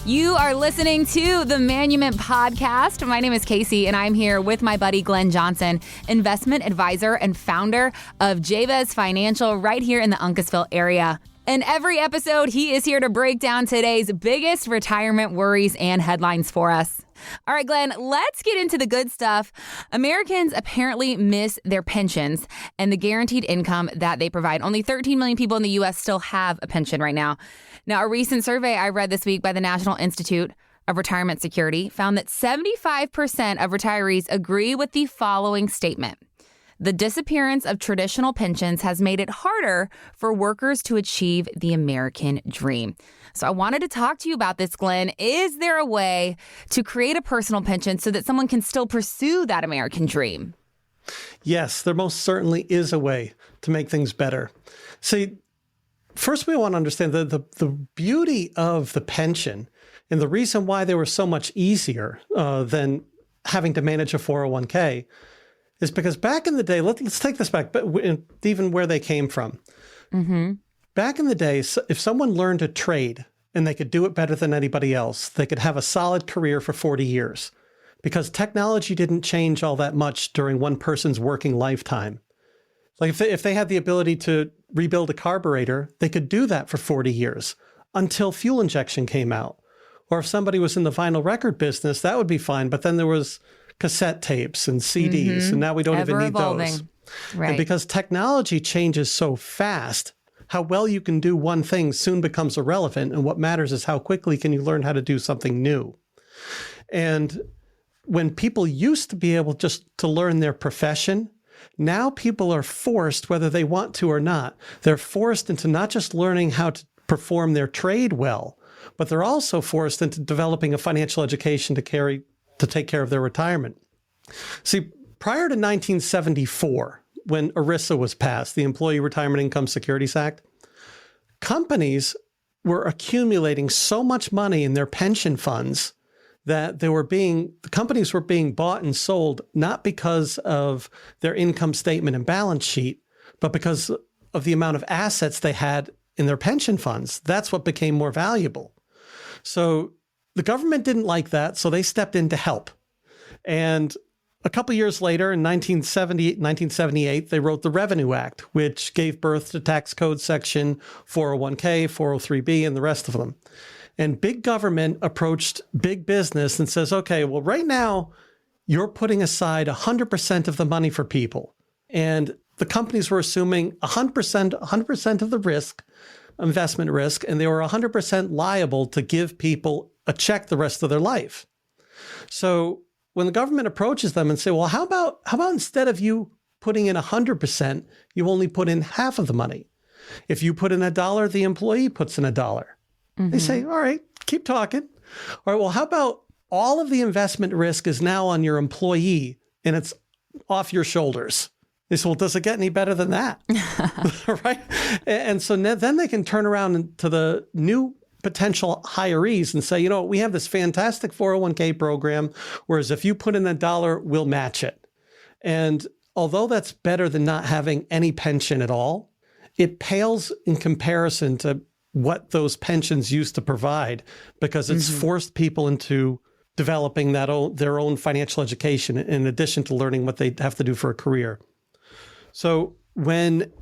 You are listening to the Manument Podcast. My name is Casey, and I'm here with my buddy Glenn Johnson, investment advisor and founder of Jabez Financial right here in the Uncasville area. In every episode, he is here to break down today's biggest retirement worries and headlines for us. All right, Glenn, let's get into the good stuff. Americans apparently miss their pensions and the guaranteed income that they provide. Only 13 million people in the U.S. still have a pension right now. Now, a recent survey I read this week by the National Institute of Retirement Security found that 75% of retirees agree with the following statement. The disappearance of traditional pensions has made it harder for workers to achieve the American dream. So I wanted to talk to you about this, Glenn. Is there a way to create a personal pension so that someone can still pursue that American dream? Yes, there most certainly is a way to make things better. See, first we want to understand the beauty of the pension and the reason why they were so much easier than having to manage a 401k is because back in the day, let's take this back, but even where they came from. Mm-hmm. Back in the day, if someone learned to trade and they could do it better than anybody else, they could have a solid career for 40 years because technology didn't change all that much during one person's working lifetime. Like if they had the ability to rebuild a carburetor, they could do that for 40 years until fuel injection came out. Or if somebody was in the vinyl record business, that would be fine. But then there was cassette tapes and CDs, and now we don't even need those. Right. And because technology changes so fast, how well you can do one thing soon becomes irrelevant. And what matters is how quickly can you learn how to do something new. And when people used to be able just to learn their profession, now people are forced, whether they want to or not, they're forced into not just learning how to perform their trade well, but they're also forced into developing a financial education to take care of their retirement. See, prior to 1974, when ERISA was passed, the Employee Retirement Income Securities Act, companies were accumulating so much money in their pension funds that the companies were being bought and sold not because of their income statement and balance sheet, but because of the amount of assets they had in their pension funds. That's what became more valuable. So the government didn't like that, so they stepped in to help. And a couple years later, in 1978, they wrote the Revenue Act, which gave birth to tax code section 401k, 403b, and the rest of them. And big government approached big business and says, okay, well, right now, you're putting aside 100% of the money for people. And the companies were assuming 100% of the risk, investment risk, and they were 100% liable to give people a check the rest of their life. So when the government approaches them and say, well, how about instead of you putting in 100%, you only put in half of the money? If you put in $1, the employee puts in $1. Mm-hmm. They say, all right, keep talking. All right, well, how about all of the investment risk is now on your employee and it's off your shoulders? They say, well, does it get any better than that? Right? And so then they can turn around to the new potential hirees and say, we have this fantastic 401k program, whereas if you put in $1, we'll match it. And although that's better than not having any pension at all, it pales in comparison to what those pensions used to provide because it's forced people into developing their own financial education in addition to learning what they have to do for a career. So when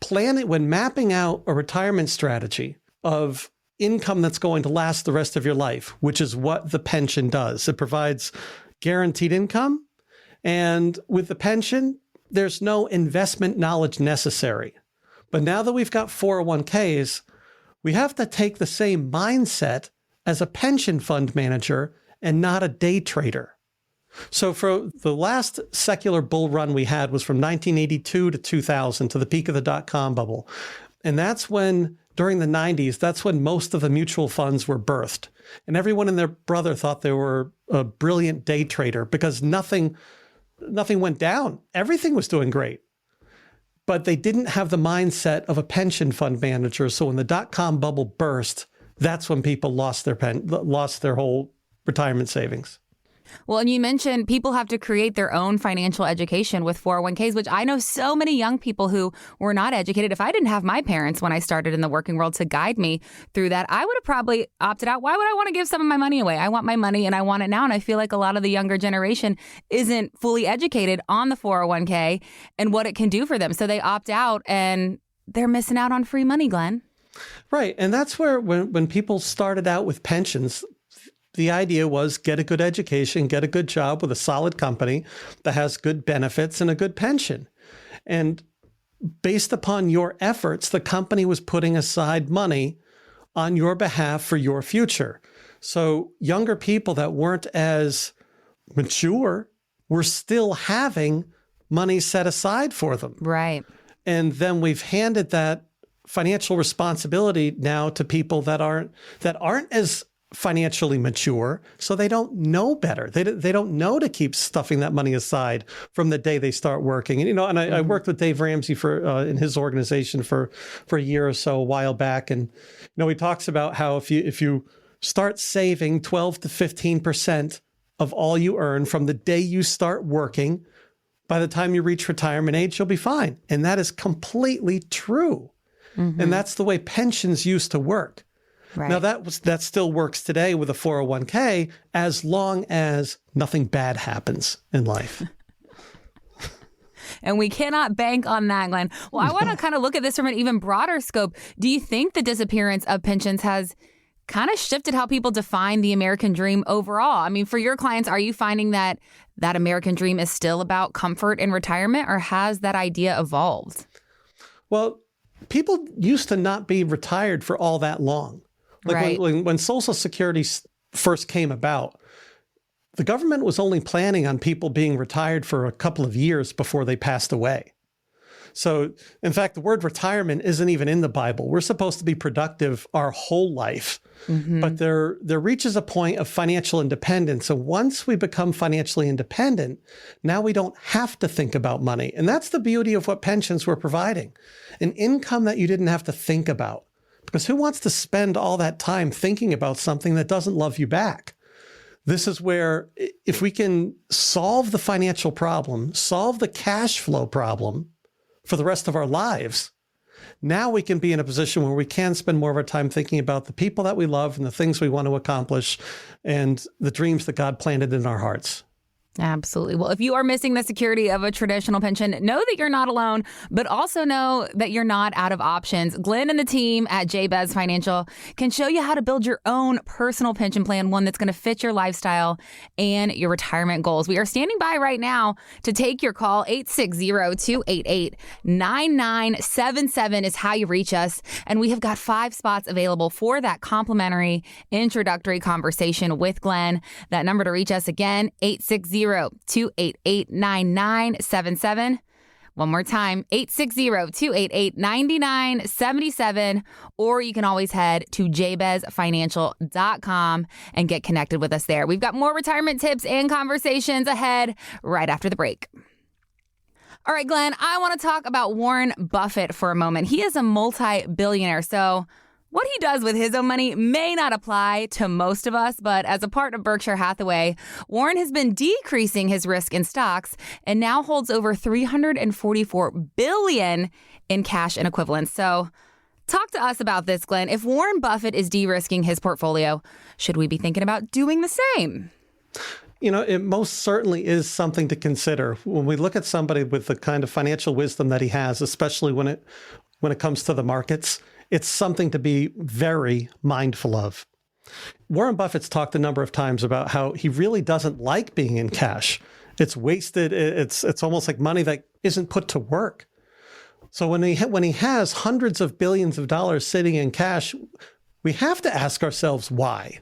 mapping out a retirement strategy of income that's going to last the rest of your life, which is what the pension does. It provides guaranteed income. And with the pension, there's no investment knowledge necessary. But now that we've got 401ks, we have to take the same mindset as a pension fund manager and not a day trader. So for the last secular bull run we had was from 1982 to 2000, to the peak of the dot-com bubble. And that's when, during the 90s, that's when most of the mutual funds were birthed. And everyone and their brother thought they were a brilliant day trader because nothing went down. Everything was doing great. But they didn't have the mindset of a pension fund manager. So when the dot-com bubble burst, that's when people lost their whole retirement savings. Well, and you mentioned people have to create their own financial education with 401ks, which I know so many young people who were not educated. If I didn't have my parents when I started in the working world to guide me through that, I would have probably opted out. Why would I want to give some of my money away? I want my money and I want it now. And I feel like a lot of the younger generation isn't fully educated on the 401k and what it can do for them. So they opt out and they're missing out on free money, Glenn. Right. And that's where when people started out with pensions, the idea was get a good education, get a good job with a solid company that has good benefits and a good pension. And based upon your efforts, the company was putting aside money on your behalf for your future. So younger people that weren't as mature were still having money set aside for them. Right. And then we've handed that financial responsibility now to people that aren't as financially mature, so they don't know better. They don't know to keep stuffing that money aside from the day they start working. And I worked with Dave Ramsey for in his organization for a year or so a while back, and he talks about how if you start saving 12 to 15% of all you earn from the day you start working, by the time you reach retirement age, you'll be fine. And that is completely true. Mm-hmm. And that's the way pensions used to work. Right. Now, that still works today with a 401k as long as nothing bad happens in life. And we cannot bank on that, Glenn. Well, I want to kind of look at this from an even broader scope. Do you think the disappearance of pensions has kind of shifted how people define the American dream overall? I mean, for your clients, are you finding that American dream is still about comfort in retirement, or has that idea evolved? Well, people used to not be retired for all that long. Like right. when Social Security first came about, the government was only planning on people being retired for a couple of years before they passed away. So, in fact, the word retirement isn't even in the Bible. We're supposed to be productive our whole life. Mm-hmm. But there reaches a point of financial independence. So once we become financially independent, now we don't have to think about money. And that's the beauty of what pensions were providing. An income that you didn't have to think about. Because who wants to spend all that time thinking about something that doesn't love you back? This is where if we can solve the financial problem, solve the cash flow problem for the rest of our lives, now we can be in a position where we can spend more of our time thinking about the people that we love and the things we want to accomplish and the dreams that God planted in our hearts. Absolutely. Well, if you are missing the security of a traditional pension, know that you're not alone, but also know that you're not out of options. Glenn and the team at Jabez Financial can show you how to build your own personal pension plan, one that's going to fit your lifestyle and your retirement goals. We are standing by right now to take your call. 860-288-9977 is how you reach us. And we have got 5 spots available for that complimentary introductory conversation with Glenn. That number to reach us again, 860-288-9977. One more time, 860-288-9977. Or you can always head to jabezfinancial.com and get connected with us there. We've got more retirement tips and conversations ahead right after the break. All right, Glenn, I want to talk about Warren Buffett for a moment. He is a multi-billionaire, so what he does with his own money may not apply to most of us, but as a part of Berkshire Hathaway, Warren has been decreasing his risk in stocks and now holds over $344 billion in cash and equivalents. So talk to us about this, Glenn. If Warren Buffett is de-risking his portfolio, should we be thinking about doing the same? It most certainly is something to consider when we look at somebody with the kind of financial wisdom that he has, especially when it comes to the markets. It's something to be very mindful of. Warren Buffett's talked a number of times about how he really doesn't like being in cash. It's wasted. It's almost like money that isn't put to work. So when he has hundreds of billions of dollars sitting in cash, we have to ask ourselves why.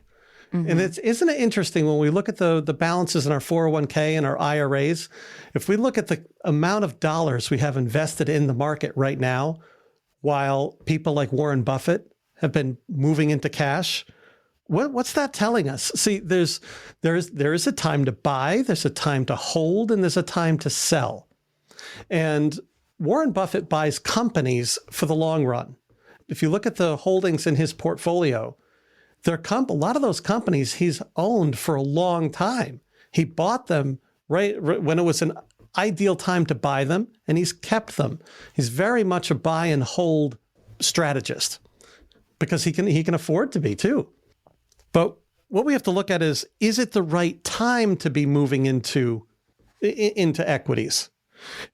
Mm-hmm. And isn't it interesting when we look at the balances in our 401k and our IRAs, if we look at the amount of dollars we have invested in the market right now, while people like Warren Buffett have been moving into cash, what's that telling us? See, there is a time to buy, there's a time to hold, and there's a time to sell. And Warren Buffett buys companies for the long run. If you look at the holdings in his portfolio, a lot of those companies he's owned for a long time. He bought them right when it was an ideal time to buy them, and he's kept them. He's very much a buy and hold strategist because he can afford to be too. But what we have to look at is it the right time to be moving into equities?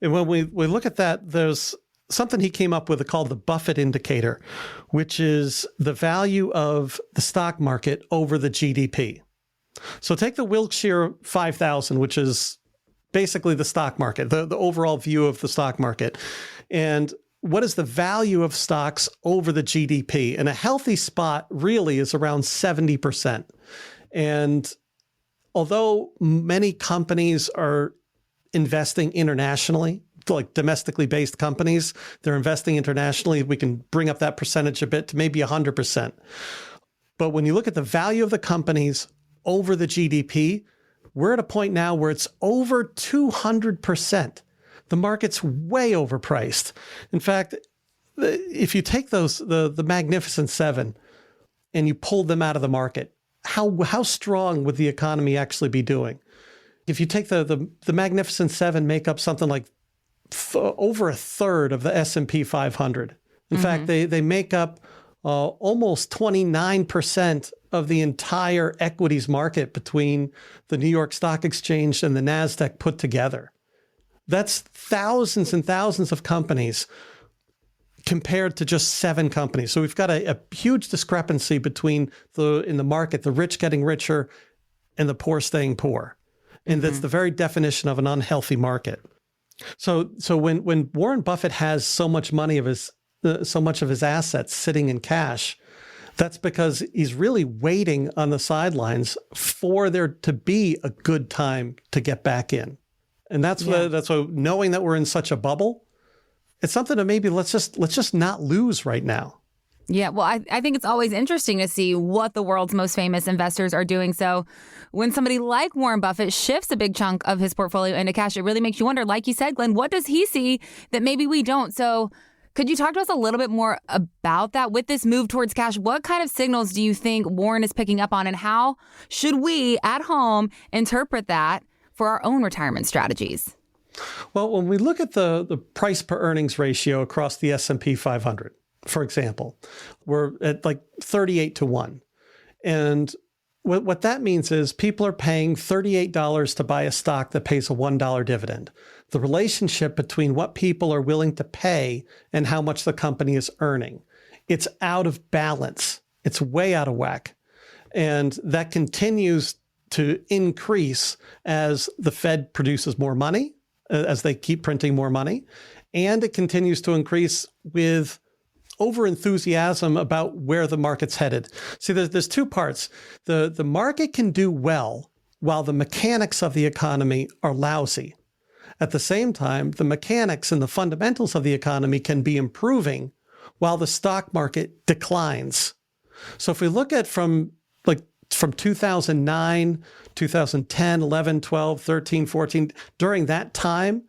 And when we look at that, there's something he came up with called the Buffett indicator, which is the value of the stock market over the GDP. So take the Wilshire 5000, which is basically the stock market, the overall view of the stock market. And what is the value of stocks over the GDP? And a healthy spot really is around 70%. And although many companies are investing internationally, like domestically based companies, they're investing internationally, we can bring up that percentage a bit to maybe 100%. But when you look at the value of the companies over the GDP, we're at a point now where it's over 200%. The market's way overpriced. In fact, if you take the Magnificent Seven and you pulled them out of the market, how strong would the economy actually be doing? If you take the Magnificent Seven, make up something like over a third of the S&P 500. In fact, they make up almost 29% of the entire equities market between the New York Stock Exchange and the NASDAQ put together. That's thousands and thousands of companies compared to just 7 companies. So we've got a huge discrepancy between in the market, the rich getting richer and the poor staying poor. And that's the very definition of an unhealthy market. So when Warren Buffett has so much money so much of his assets sitting in cash, that's because he's really waiting on the sidelines for there to be a good time to get back in. And that's what knowing that we're in such a bubble, it's something that maybe let's just not lose right now. Yeah, well, I think it's always interesting to see what the world's most famous investors are doing. So when somebody like Warren Buffett shifts a big chunk of his portfolio into cash, it really makes you wonder, like you said, Glenn, what does he see that maybe we don't? So could you talk to us a little bit more about that with this move towards cash? What kind of signals do you think Warren is picking up on, and how should we at home interpret that for our own retirement strategies? Well, when we look at the price per earnings ratio across the S&P 500, for example, we're at like 38 to 1. And what that means is people are paying $38 to buy a stock that pays a $1 dividend. The relationship between what people are willing to pay and how much the company is earning, it's out of balance. It's way out of whack. And that continues to increase as the Fed produces more money, as they keep printing more money. And it continues to increase with over-enthusiasm about where the market's headed. See, there's 2 parts. The market can do well while the mechanics of the economy are lousy. At the same time, the mechanics and the fundamentals of the economy can be improving while the stock market declines. So if we look at from 2009, 2010, 11, 12, 13, 14, during that time,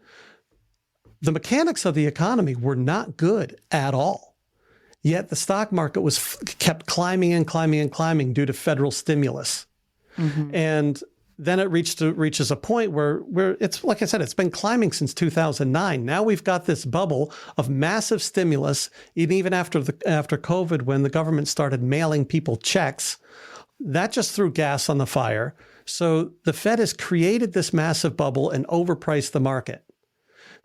the mechanics of the economy were not good at all. Yet the stock market was kept climbing and climbing and climbing due to federal stimulus. And then it reaches a point where it's, like I said, it's been climbing since 2009. Now we've got this bubble of massive stimulus, and even after COVID, when the government started mailing people checks, that just threw gas on the fire. So the Fed has created this massive bubble and overpriced the market.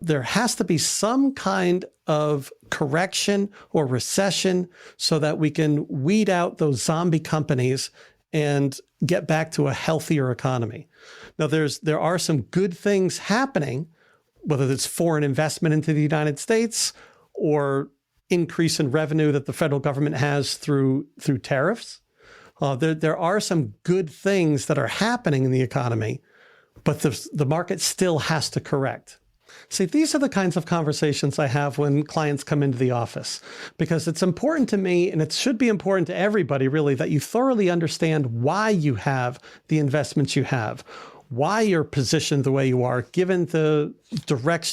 There has to be some kind of correction or recession so that we can weed out those zombie companies and get back to a healthier economy. Now, there are some good things happening, whether it's foreign investment into the United States or increase in revenue that the federal government has through tariffs. There are some good things that are happening in the economy, but the market still has to correct. See, these are the kinds of conversations I have when clients come into the office, because it's important to me, and it should be important to everybody really, that you thoroughly understand why you have the investments you have, why you're positioned the way you are, given the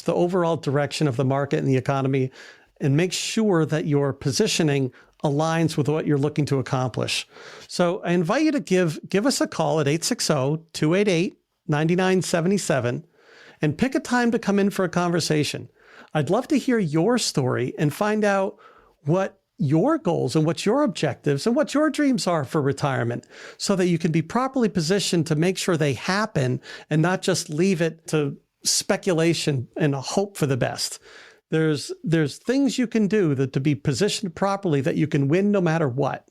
overall direction of the market and the economy, and make sure that your positioning aligns with what you're looking to accomplish. So I invite you to give us a call at 860-288-9228. 9977 and pick a time to come in for a conversation. I'd love to hear your story and find out what your goals and what your objectives and what your dreams are for retirement so that you can be properly positioned to make sure they happen and not just leave it to speculation and a hope for the best. There's things you can do to be positioned properly that you can win no matter what.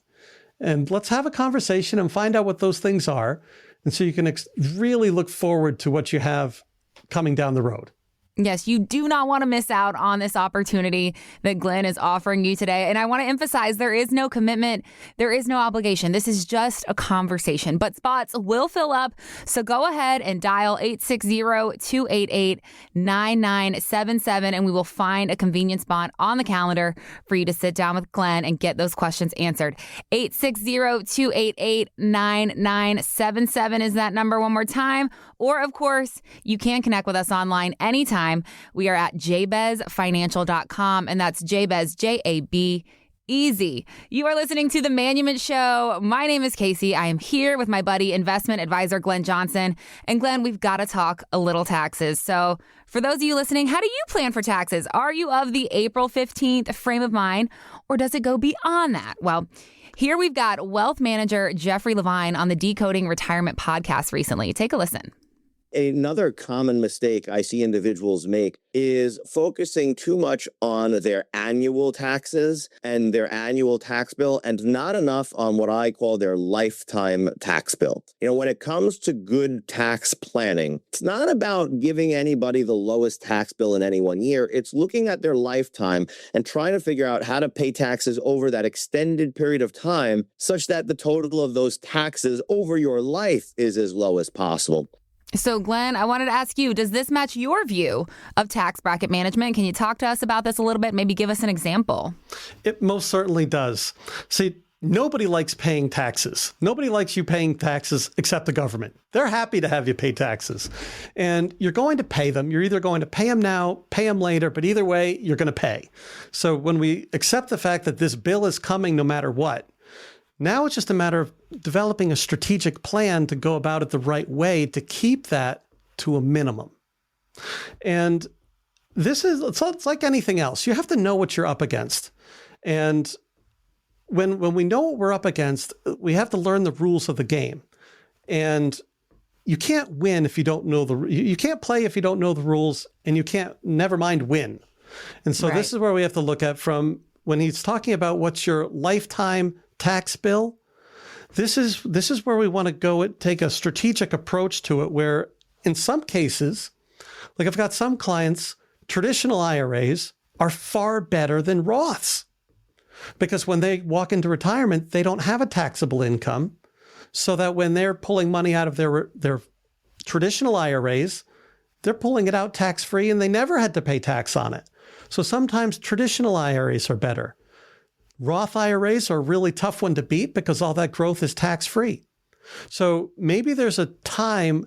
And let's have a conversation and find out what those things are. And so you can really look forward to what you have coming down the road. Yes, you do not want to miss out on this opportunity that Glenn is offering you today. And I want to emphasize there is no commitment. There is no obligation. This is just a conversation, but spots will fill up. So go ahead and dial 860-288-9977 and we will find a convenient spot on the calendar for you to sit down with Glenn and get those questions answered. 860-288-9977 is that number one more time. Or, of course, you can connect with us online anytime. We are at jabezfinancial.com, and that's Jabez, J-A-B, easy. You are listening to The Manument Show. My name is Casey. I am here with my buddy, investment advisor Glenn Johnson. And Glenn, we've got to talk a little taxes. So for those of you listening, how do you plan for taxes? Are you of the April 15th frame of mind, or does it go beyond that? Well, here we've got wealth manager Jeffrey Levine on the Decoding Retirement podcast recently. Take a listen. Another common mistake I see individuals make is focusing too much on their annual taxes and their annual tax bill and not enough on what I call their lifetime tax bill. When it comes to good tax planning, it's not about giving anybody the lowest tax bill in any one year. It's looking at their lifetime and trying to figure out how to pay taxes over that extended period of time such that the total of those taxes over your life is as low as possible. So, Glenn, I wanted to ask you, does this match your view of tax bracket management? Can you talk to us about this a little bit? Maybe give us an example. It most certainly does. See, nobody likes paying taxes. Nobody likes you paying taxes except the government. They're happy to have you pay taxes. And you're going to pay them. You're either going to pay them now, pay them later, but either way, you're going to pay. So when we accept the fact that this bill is coming no matter what, now it's just a matter of developing a strategic plan to go about it the right way to keep that to a minimum. And it's like anything else. You have to know what you're up against. And when we know what we're up against, we have to learn the rules of the game. And you can't win if you don't know you can't play if you don't know the rules, and you can't, never mind, win. And so This is where we have to look at from when he's talking about what's your lifetime tax bill. This is where we want to go and take a strategic approach to it, where in some cases, like I've got some clients, traditional IRAs are far better than Roths because when they walk into retirement, they don't have a taxable income, so that when they're pulling money out of their traditional IRAs, they're pulling it out tax-free and they never had to pay tax on it. So sometimes traditional IRAs are better. Roth IRAs are a really tough one to beat because all that growth is tax-free. So maybe there's a time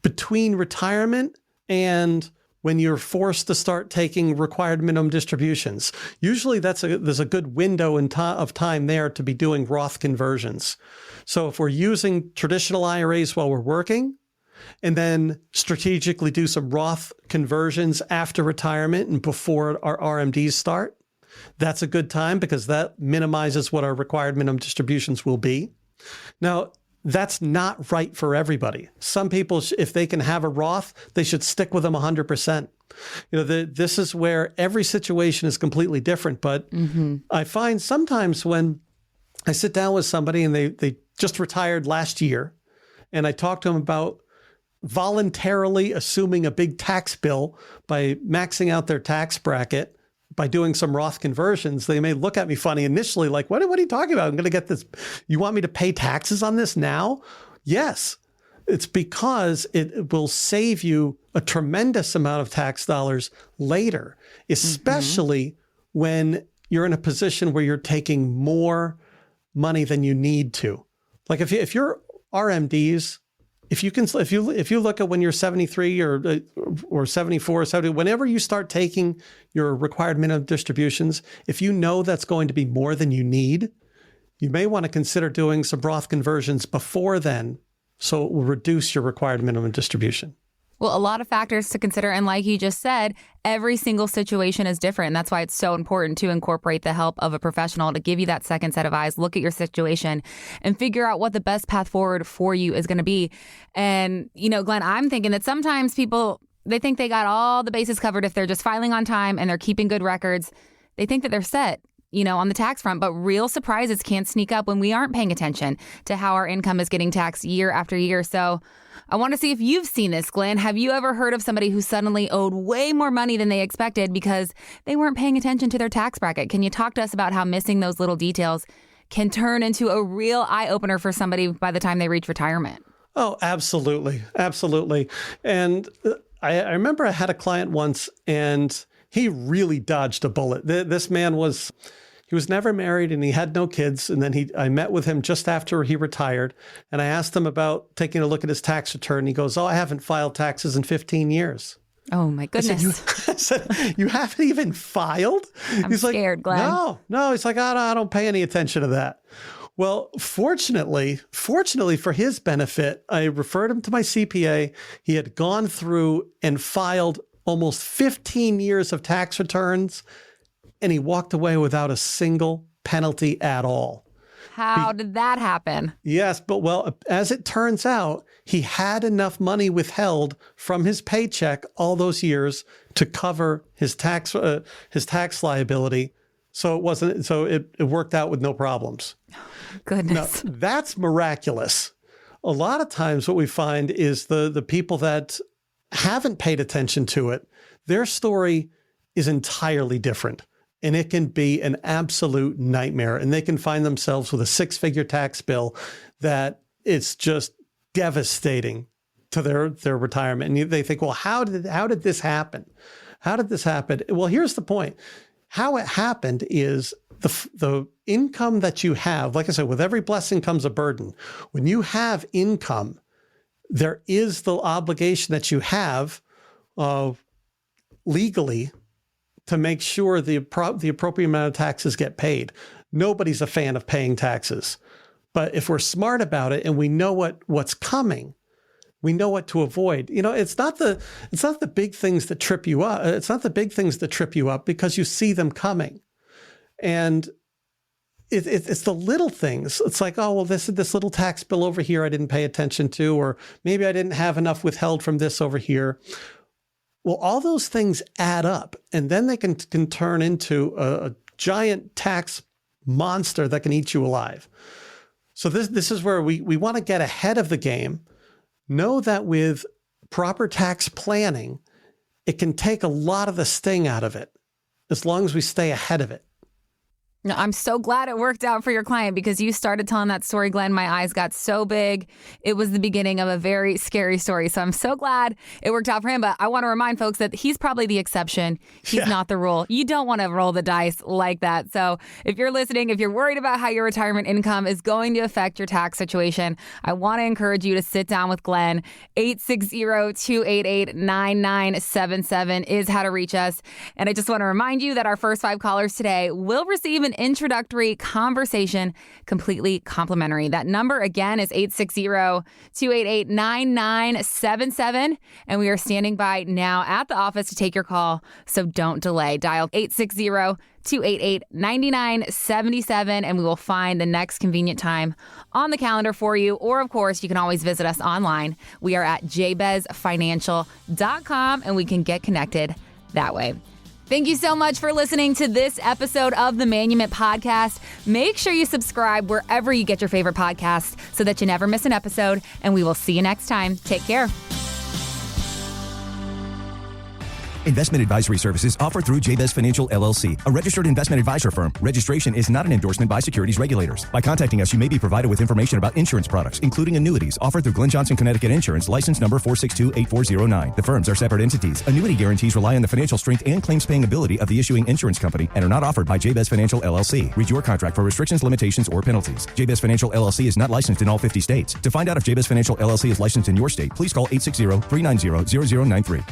between retirement and when you're forced to start taking required minimum distributions. Usually there's a good window of time there to be doing Roth conversions. So if we're using traditional IRAs while we're working, and then strategically do some Roth conversions after retirement and before our RMDs start, that's a good time because that minimizes what our required minimum distributions will be. Now, that's not right for everybody. Some people, if they can have a Roth, they should stick with them 100%. This is where every situation is completely different. But I find sometimes when I sit down with somebody and they just retired last year, and I talk to them about voluntarily assuming a big tax bill by maxing out their tax bracket, by doing some Roth conversions, they may look at me funny initially, like, what are you talking about? I'm going to get this. You want me to pay taxes on this now? Yes. It's because it will save you a tremendous amount of tax dollars later, especially when you're in a position where you're taking more money than you need to. Like if your RMDs, if you look at when you're 73 or 74 or 70, whenever you start taking your required minimum distributions, if you know that's going to be more than you need, you may want to consider doing some Roth conversions before then, So it will reduce your required minimum distribution. Well, a lot of factors to consider. And like you just said, every single situation is different. And that's why it's so important to incorporate the help of a professional to give you that second set of eyes, look at your situation and figure out what the best path forward for you is going to be. And, Glenn, I'm thinking that sometimes people, they think they got all the bases covered if they're just filing on time and they're keeping good records. They think that they're set, on the tax front, but real surprises can sneak up when we aren't paying attention to how our income is getting taxed year after year. So I want to see if you've seen this, Glenn. Have you ever heard of somebody who suddenly owed way more money than they expected because they weren't paying attention to their tax bracket? Can you talk to us about how missing those little details can turn into a real eye-opener for somebody by the time they reach retirement? Oh, absolutely. Absolutely. And I remember I had a client once and he really dodged a bullet. This man he was never married and he had no kids. And then I met with him just after he retired. And I asked him about taking a look at his tax return. He goes, I haven't filed taxes in 15 years. Oh, my goodness. I said, you haven't even filed? He's scared, like, Glenn. No. He's like, I don't pay any attention to that. Well, fortunately for his benefit, I referred him to my CPA. He had gone through and filed almost 15 years of tax returns, and he walked away without a single penalty at all. How did that happen? Yes, but as it turns out, he had enough money withheld from his paycheck all those years to cover his tax liability. So it worked out with no problems. Goodness. Now, that's miraculous. A lot of times what we find is the people that haven't paid attention to it, their story is entirely different. And it can be an absolute nightmare. And they can find themselves with a 6-figure tax bill that it's just devastating to their retirement. And they think, well, how did this happen? How did this happen? Well, here's the point. How it happened is the income that you have, like I said, with every blessing comes a burden. When you have income, there is the obligation that you have legally to make sure the appropriate amount of taxes get paid. Nobody's a fan of paying taxes. But if we're smart about it and we know what's coming, we know what to avoid. It's not the big things that trip you up. It's not the big things that trip you up because you see them coming. And it's the little things. It's like, this little tax bill over here I didn't pay attention to, or maybe I didn't have enough withheld from this over here. Well, all those things add up, and then they can turn into a giant tax monster that can eat you alive. So this is where we want to get ahead of the game. Know that with proper tax planning, it can take a lot of the sting out of it, as long as we stay ahead of it. No, I'm so glad it worked out for your client because you started telling that story, Glenn. My eyes got so big. It was the beginning of a very scary story. So I'm so glad it worked out for him. But I want to remind folks that he's probably the exception. He's not the rule. You don't want to roll the dice like that. So if you're listening, if you're worried about how your retirement income is going to affect your tax situation, I want to encourage you to sit down with Glenn. 860-288-9977 is how to reach us. And I just want to remind you that our first 5 callers today will receive an introductory conversation completely complimentary. That number again is 860-288-9977. And we are standing by now at the office to take your call. So don't delay. Dial 860-288-9977 and we will find the next convenient time on the calendar for you. Or of course, you can always visit us online. We are at jabezfinancial.com and we can get connected that way. Thank you so much for listening to this episode of the Manument Podcast. Make sure you subscribe wherever you get your favorite podcasts so that you never miss an episode. And we will see you next time. Take care. Investment advisory services offered through Jabez Financial, LLC, a registered investment advisor firm. Registration is not an endorsement by securities regulators. By contacting us, you may be provided with information about insurance products, including annuities, offered through Glenn Johnson, Connecticut Insurance, license number 4628409. The firms are separate entities. Annuity guarantees rely on the financial strength and claims-paying ability of the issuing insurance company and are not offered by Jabez Financial, LLC. Read your contract for restrictions, limitations, or penalties. Jabez Financial, LLC is not licensed in all 50 states. To find out if Jabez Financial, LLC is licensed in your state, please call 860-390-0093.